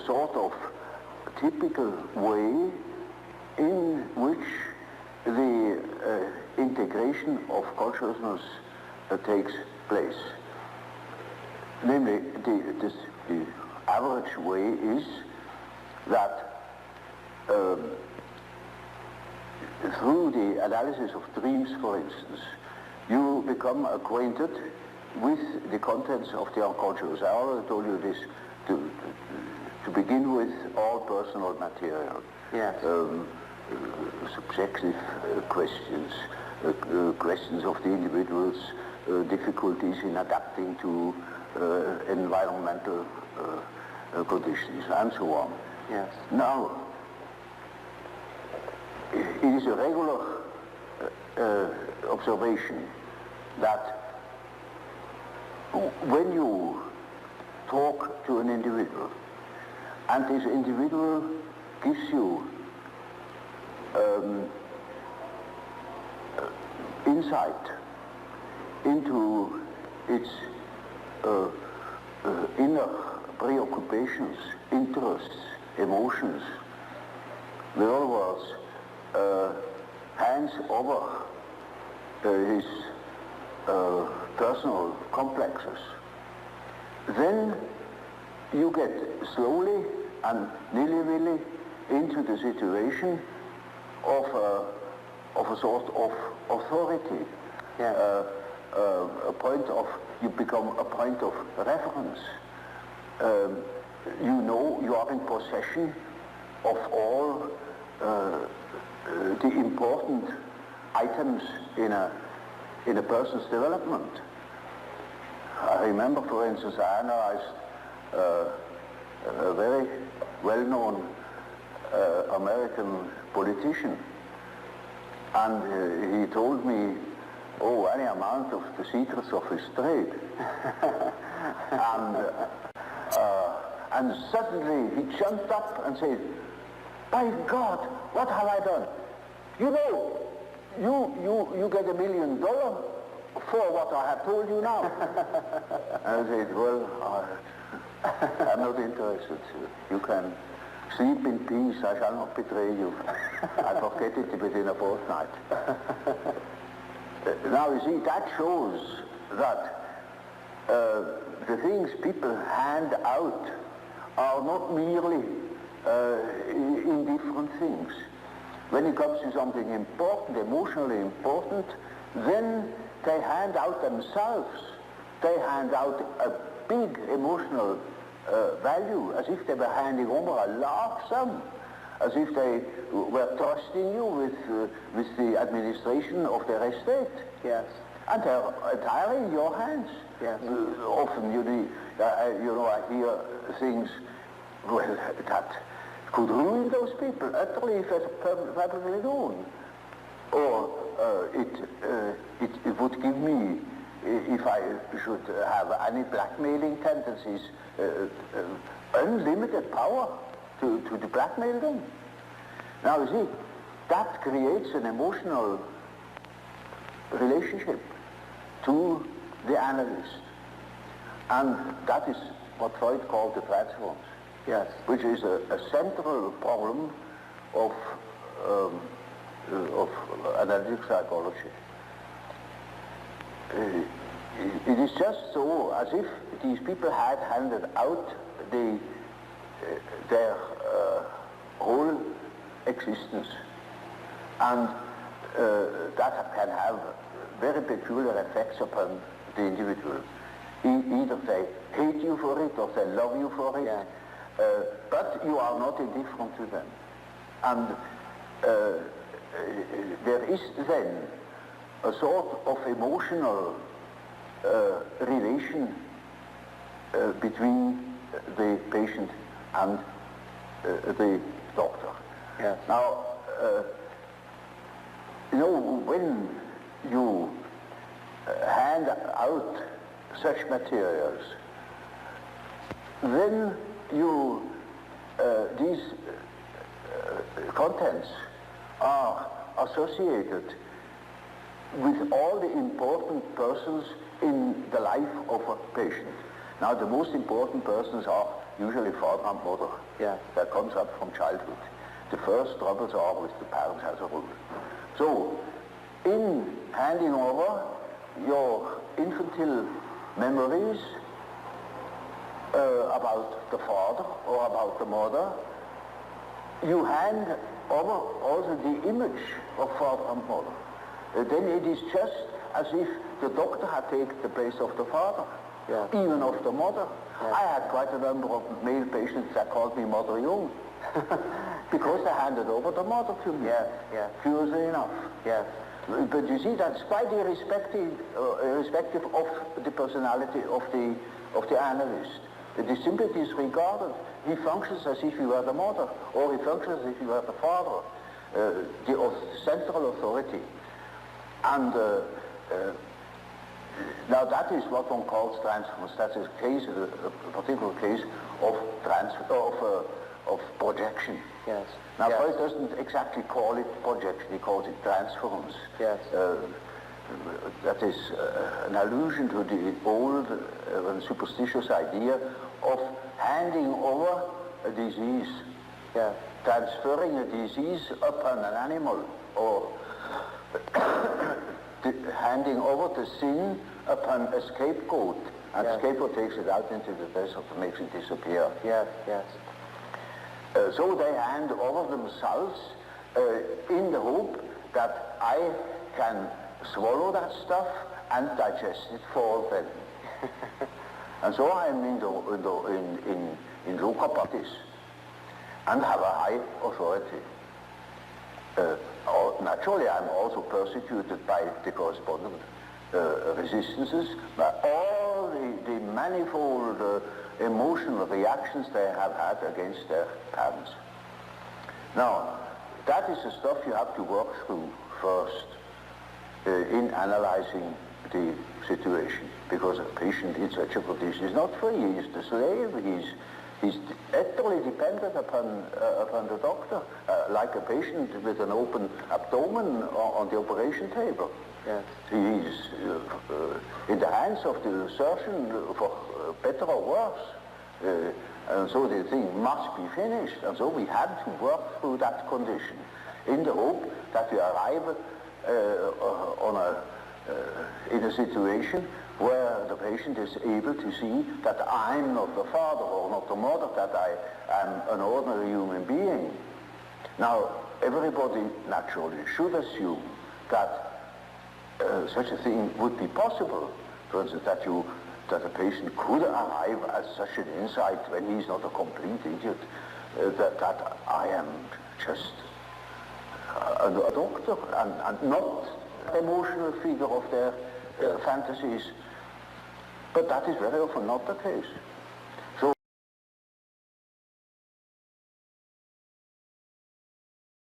sort of typical way in which the integration of consciousness takes place. Namely, the average way is that through the analysis of dreams, for instance, you become acquainted with the contents of the unconscious. I already told you this to begin with, all personal material. Yes. Subjective questions, questions of the individual's difficulties in adapting to environmental conditions, and so on. Yes. Now, it is a regular observation that when you talk to an individual, and this individual gives you insight into its inner preoccupations, interests, emotions. In other words, hands over his personal complexes. Then you get slowly and nilly-willy into the situation of a sort of authority. Yeah. You become a point of reference. You know you are in possession of all the important items in a person's development. I remember, for instance, I analyzed a very well-known American politician, and he told me, any amount of the secrets of his trade. And suddenly he jumped up and said, "By God, what have I done? You know, you get $1 million for what I have told you now." I said, "Well, I'm not interested. You can sleep in peace. I shall not betray you. I forget it within a fortnight." Now, you see, that shows that the things people hand out are not merely indifferent things. When it comes to something important, emotionally important, then they hand out themselves. They hand out a big emotional value, as if they were handing over a large sum, as if they were trusting you with the administration of their estate. Yes. And they're entirely in your hands. Yes. Often, I hear things, that could ruin those people, utterly, if it's perfectly known. Or it would give me, if I should have any blackmailing tendencies, unlimited power to blackmail them. Now, you see, that creates an emotional relationship to the analyst. And that is what Freud called the transforms. Yes. Which is a central problem of analytic psychology. It is just so as if these people had handed out their whole existence, and that can have very peculiar effects upon the individual. Either they hate you for it or they love you for it. Yeah. But you are not indifferent to them. And there is then a sort of emotional relation between the patient and the doctor. Yes. Now, when you hand out such materials, then these contents are associated with all the important persons in the life of a patient. Now, the most important persons are usually father and mother. Yeah. That comes up from childhood. The first troubles are with the parents as a rule. So, in handing over your infantile memories about the father or about the mother, you hand over also the image of father and mother. Then it is just as if the doctor had taken the place of the father, even of the mother. I had quite a number of male patients that called me Mother Jung, because they handed over the mother to me, curiously enough. But you see, that's quite irrespective of the personality of the analyst. It is simply disregarded. He functions as if he were the mother, or he functions as if he were the father, the central authority. And now that is what one calls transference. That's a case, a particular case of of projection. Yes. Now Freud doesn't exactly call it projection; he calls it transference. Yes. That is an allusion to the old and superstitious idea of handing over a disease, transferring a disease upon an animal, or handing over the sin upon a scapegoat, and the scapegoat takes it out into the desert and makes it disappear. So they hand over themselves in the hope that I can swallow that stuff and digest it for them. And so I am in local practice and have a high authority. Naturally, I'm also persecuted by the correspondent resistances, by all the manifold emotional reactions they have had against their parents. Now, that is the stuff you have to work through first in analyzing the situation, because a patient in such a condition is not free. He is the slave. He's utterly dependent upon the doctor, like a patient with an open abdomen on the operation table. He is in the hands of the surgeon for better or worse. And so the thing must be finished. And so we had to work through that condition in the hope that we arrive in a situation where the patient is able to see that I'm not the father or not the mother, that I am an ordinary human being. Now, everybody naturally should assume that such a thing would be possible. For instance, that a patient could arrive at such an insight when he's not a complete idiot, that I am just a doctor and not an emotional figure of their fantasies. But that is very often not the case.